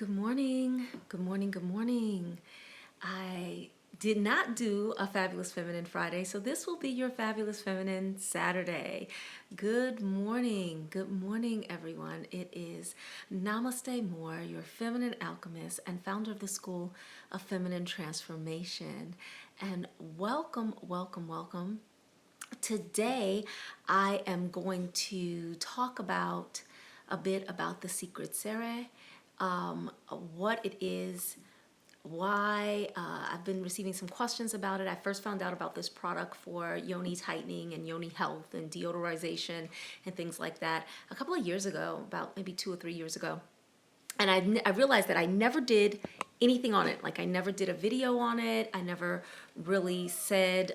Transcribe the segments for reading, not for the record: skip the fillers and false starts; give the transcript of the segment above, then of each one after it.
Good morning. Good morning. Good morning. I did not do a Fabulous Feminine Friday, so this will be your Fabulous Feminine Saturday. Good morning. Good morning, everyone. It is Namaste Moore, your feminine alchemist and founder of the School of Feminine Transformation. And welcome, welcome, welcome. Today, I am going to talk about a bit about the secret Ceres, what it is, why. I've been receiving some questions about it. I first found out about this product for Yoni tightening and Yoni health and deodorization and things like that a couple of years ago, about maybe 2 or 3 years ago. And I realized that I never did anything on it. Like I never did a video on it. I never really said,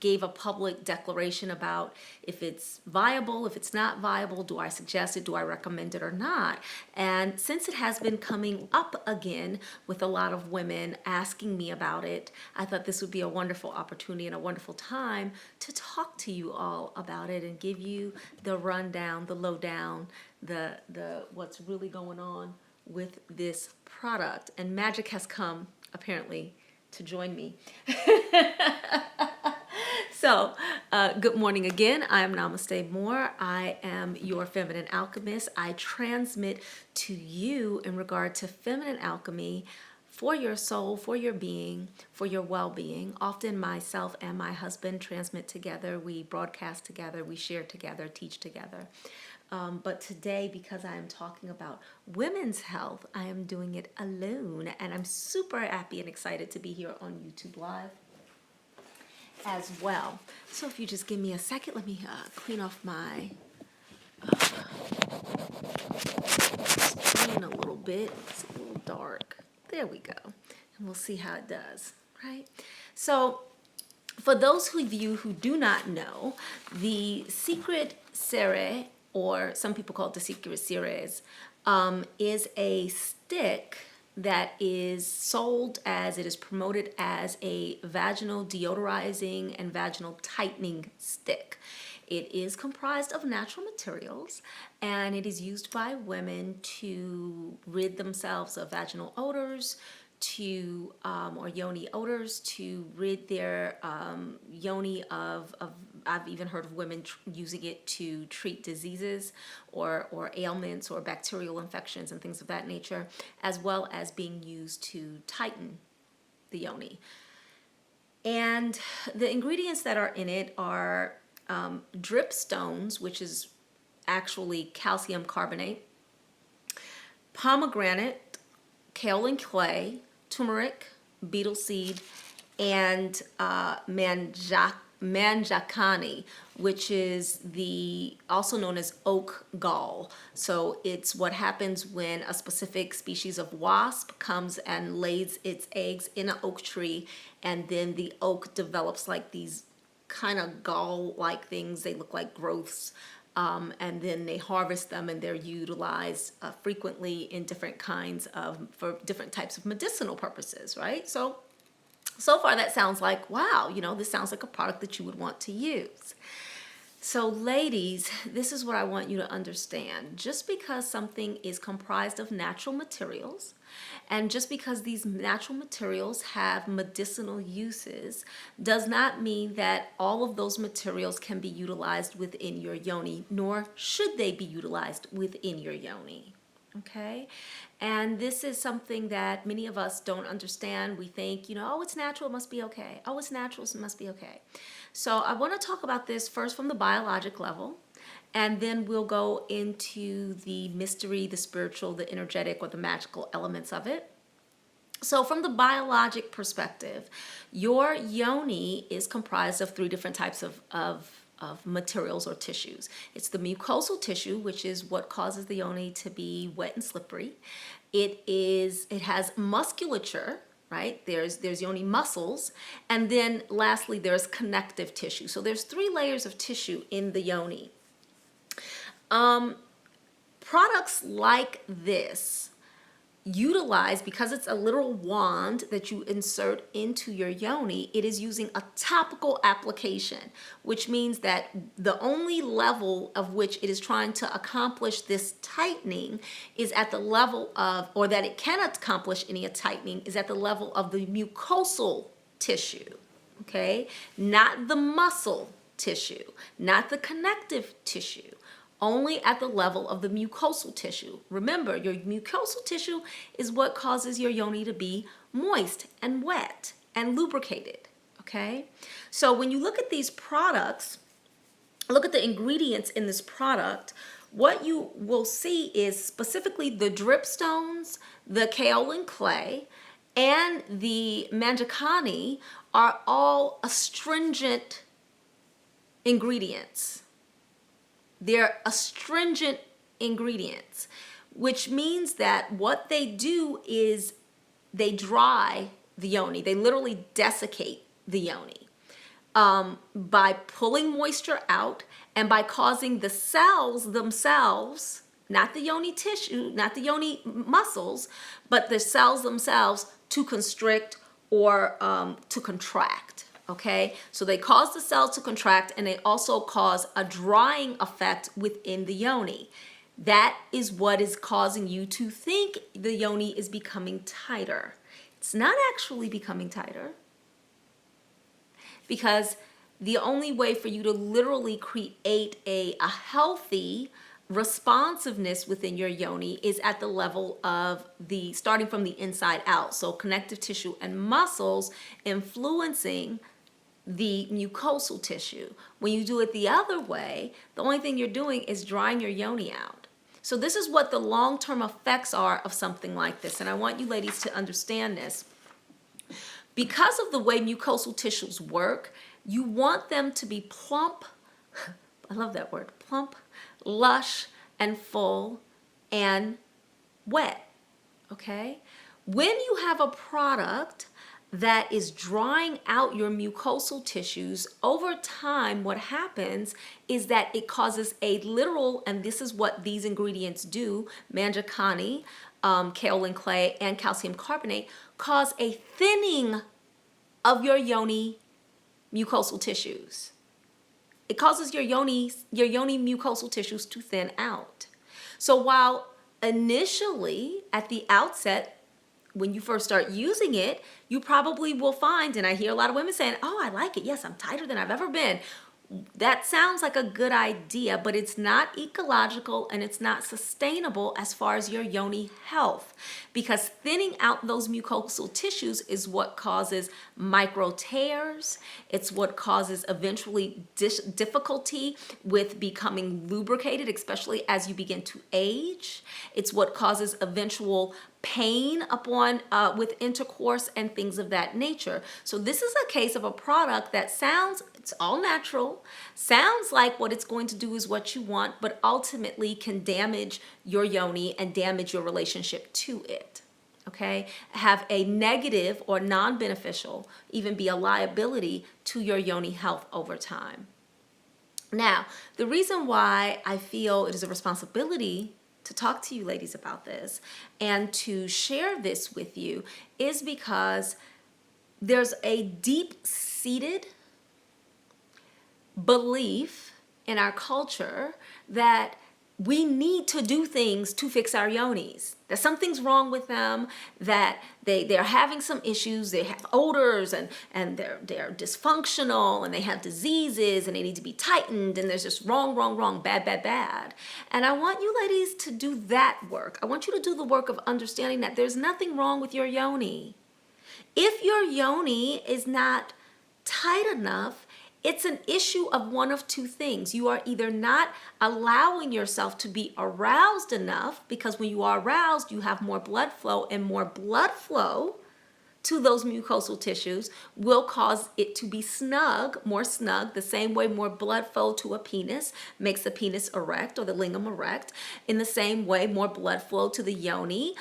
gave a public declaration about if it's viable, if it's not viable, do I suggest it, do I recommend it or not. And since it has been coming up again with a lot of women asking me about it, I thought this would be a wonderful opportunity and a wonderful time to talk to you all about it and give you the rundown, the lowdown, the what's really going on with this product. And magic has come apparently to join me. So, good morning again. I am Namaste Moore. I am your feminine alchemist. I transmit to you in regard to feminine alchemy for your soul, for your being, for your well-being. Often myself and my husband transmit together. We broadcast together. We share together, teach together. But today, because I am talking about women's health, I am doing it alone. And I'm super happy and excited to be here on YouTube Live as well. So if you just give me a second, let me clean off my screen a little bit. It's a little dark. There we go. And we'll see how it does, right? So for those of you who do not know, the secret Ceres, or some people call it the secret Ceres, is a stick that is sold as, it is promoted as a vaginal deodorizing and vaginal tightening stick. It is comprised of natural materials and it is used by women to rid themselves of vaginal odors, to or yoni odors, to rid their yoni of I've even heard of women using it to treat diseases or ailments or bacterial infections and things of that nature, as well as being used to tighten the yoni. And the ingredients that are in it are drip stones, which is actually calcium carbonate, pomegranate, kaolin clay, turmeric, beetle seed, and manjakani, which is also known as oak gall. So it's what happens when a specific species of wasp comes and lays its eggs in an oak tree, and then the oak develops like these kind of gall-like things. They look like growths. And then they harvest them and they're utilized frequently in different for different types of medicinal purposes, right? So far that sounds like, wow, this sounds like a product that you would want to use. So ladies, this is what I want you to understand. Just because something is comprised of natural materials, and just because these natural materials have medicinal uses, does not mean that all of those materials can be utilized within your yoni, nor should they be utilized within your yoni. Okay? And this is something that many of us don't understand. We think, oh, it's natural, it must be okay. Oh, it's natural, it must be okay. So I want to talk about this first from the biologic level, and then we'll go into the mystery, the spiritual, the energetic, or the magical elements of it. So from the biologic perspective, your yoni is comprised of 3 different types of materials or tissues. It's the mucosal tissue, which is what causes the yoni to be wet and slippery. It has musculature, right? There's yoni muscles, and then lastly there's connective tissue. So there's 3 layers of tissue in the yoni. Products like this utilize, because it's a little wand that you insert into your yoni, it is using a topical application, which means that the only level of which it is trying to accomplish this tightening is at the level of, or that it cannot accomplish any tightening, is at the level of the mucosal tissue, okay? Not the muscle tissue, not the connective tissue, only at the level of the mucosal tissue. Remember, your mucosal tissue is what causes your yoni to be moist and wet and lubricated, okay? So when you look at these products, look at the ingredients in this product, what you will see is specifically the dripstones, the kaolin clay, and the manjakani are all astringent ingredients. They're astringent ingredients, which means that what they do is they dry the yoni. They literally desiccate the yoni by pulling moisture out and by causing the cells themselves, not the yoni tissue, not the yoni muscles, but the cells themselves to constrict or to contract. Okay, so they cause the cells to contract, and they also cause a drying effect within the yoni. That is what is causing you to think the yoni is becoming tighter. It's not actually becoming tighter, because the only way for you to literally create a healthy responsiveness within your yoni is at the level of the, starting from the inside out. So connective tissue and muscles influencing the mucosal tissue. When you do it the other way, the only thing you're doing is drying your yoni out. So this is what the long-term effects are of something like this. And I want you ladies to understand this. Because of the way mucosal tissues work, you want them to be plump, I love that word, plump, lush, and full, and wet, okay? When you have a product that is drying out your mucosal tissues, over time what happens is that it causes a literal, and this is what these ingredients do, manjakani, kaolin clay, and calcium carbonate, cause a thinning of your yoni mucosal tissues. It causes your yoni mucosal tissues to thin out. So while initially at the outset, when you first start using it, you probably will find, and I hear a lot of women saying, oh, I like it. Yes, I'm tighter than I've ever been. That sounds like a good idea, but it's not ecological and it's not sustainable as far as your yoni health, because thinning out those mucosal tissues is what causes micro tears. It's what causes eventually difficulty with becoming lubricated, especially as you begin to age. It's what causes eventual pain upon with intercourse and things of that nature. So this is a case of a product that sounds, it's all natural, sounds like what it's going to do is what you want, but ultimately can damage your yoni and damage your relationship to it. Okay, have a negative or non-beneficial, even be a liability to your yoni health over time. Now, the reason why I feel it is a responsibility to talk to you ladies about this and to share this with you is because there's a deep-seated belief in our culture that we need to do things to fix our yonis, that something's wrong with them, that they're having some issues, they have odors and they're dysfunctional and they have diseases and they need to be tightened and there's just wrong, bad. And I want you ladies to do that work. I want you to do the work of understanding that there's nothing wrong with your yoni. If your yoni is not tight enough, it's an issue of one of two things. You are either not allowing yourself to be aroused enough, because when you are aroused, you have more blood flow, and more blood flow to those mucosal tissues will cause it to be more snug, the same way more blood flow to a penis makes the penis erect or the lingam erect. In the same way, more blood flow to the yoni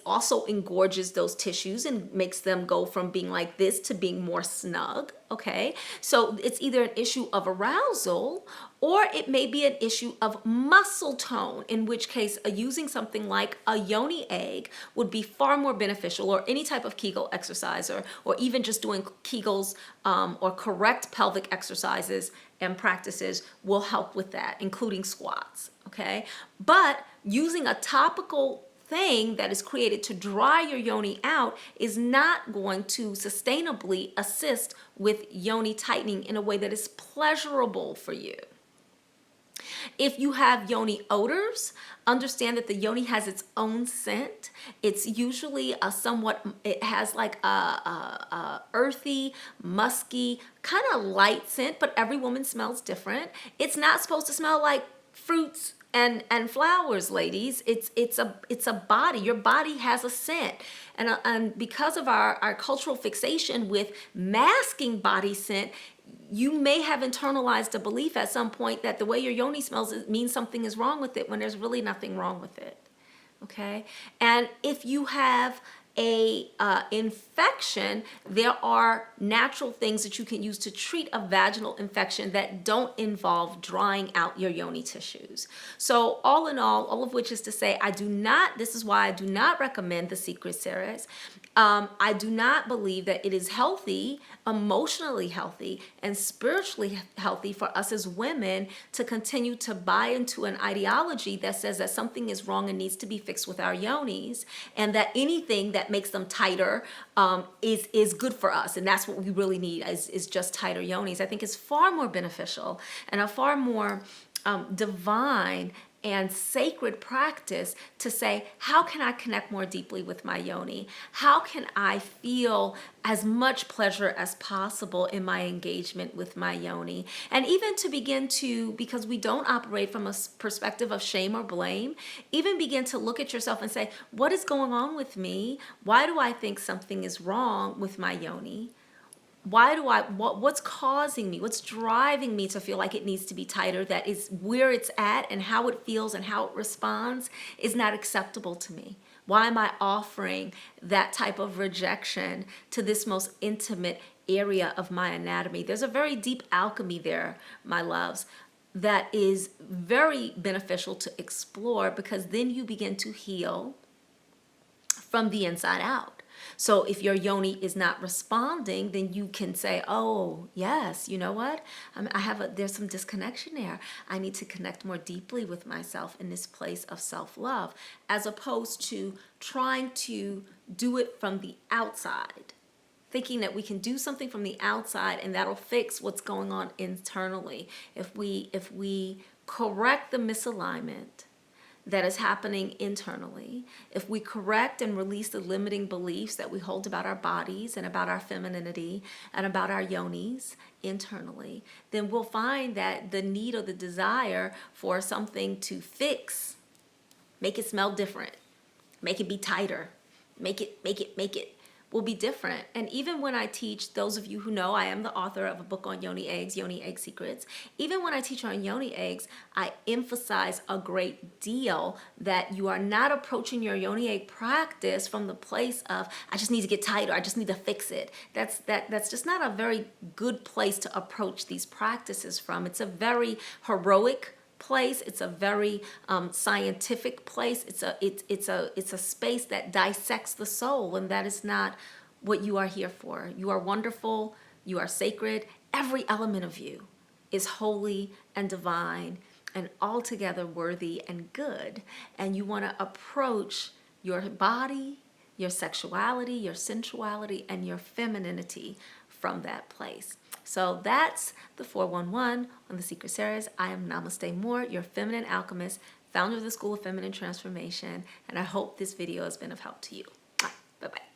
also engorges those tissues and makes them go from being like this to being more snug. Okay, so it's either an issue of arousal or it may be an issue of muscle tone, in which case using something like a yoni egg would be far more beneficial, or any type of Kegel exercise, or even just doing Kegels or correct pelvic exercises and practices will help with that, including squats. Okay, but using a topical thing that is created to dry your yoni out is not going to sustainably assist with yoni tightening in a way that is pleasurable for you. If you have yoni odors, understand that the yoni has its own scent. It's usually it has like a earthy, musky, kind of light scent, but every woman smells different. It's not supposed to smell like fruits and flowers, ladies. It's a body. Your body has a scent, and because of our cultural fixation with masking body scent, you may have internalized a belief at some point that the way your yoni smells means something is wrong with it, when there's really nothing wrong with it. Okay, and if you have a infection, there are natural things that you can use to treat a vaginal infection that don't involve drying out your yoni tissues. So all in all of which is to say, this is why I do not recommend the Secret Ceres. I do not believe that it is healthy, emotionally healthy, and spiritually healthy for us as women to continue to buy into an ideology that says that something is wrong and needs to be fixed with our yonis, and that anything that makes them tighter is good for us, and that's what we really need is just tighter yonis. I think it's far more beneficial and a far more divine and sacred practice to say, how can I connect more deeply with my yoni? How can I feel as much pleasure as possible in my engagement with my yoni? And even to begin to, because we don't operate from a perspective of shame or blame, even begin to look at yourself and say, what is going on with me? Why do I think something is wrong with my yoni? What's causing me, what's driving me to feel like it needs to be tighter, that is where it's at, and how it feels and how it responds is not acceptable to me? Why am I offering that type of rejection to this most intimate area of my anatomy? There's a very deep alchemy there, my loves, that is very beneficial to explore, because then you begin to heal from the inside out. So if your yoni is not responding, then you can say, oh, yes, you know what? There's some disconnection there. I need to connect more deeply with myself in this place of self-love, as opposed to trying to do it from the outside, thinking that we can do something from the outside and that'll fix what's going on internally. If we correct the misalignment that is happening internally, if we correct and release the limiting beliefs that we hold about our bodies and about our femininity and about our yonis internally, then we'll find that the need or the desire for something to fix, make it smell different, make it be tighter, make it will be different. And even when I teach, those of you who know, I am the author of a book on yoni eggs, Yoni Egg Secrets. Even when I teach on yoni eggs, I emphasize a great deal that you are not approaching your yoni egg practice from the place of, I just need to get tighter, I just need to fix it. That's just not a very good place to approach these practices from. It's a very heroic place. It's a very scientific place. It's a space that dissects the soul, and that is not what you are here for. You are wonderful. You are sacred. Every element of you is holy and divine and altogether worthy and good. And you want to approach your body, your sexuality, your sensuality, and your femininity from that place. So that's the 411 on the Secret Ceres. I am Namaste Moore, your feminine alchemist, founder of the School of Feminine Transformation, and I hope this video has been of help to you. Bye-bye.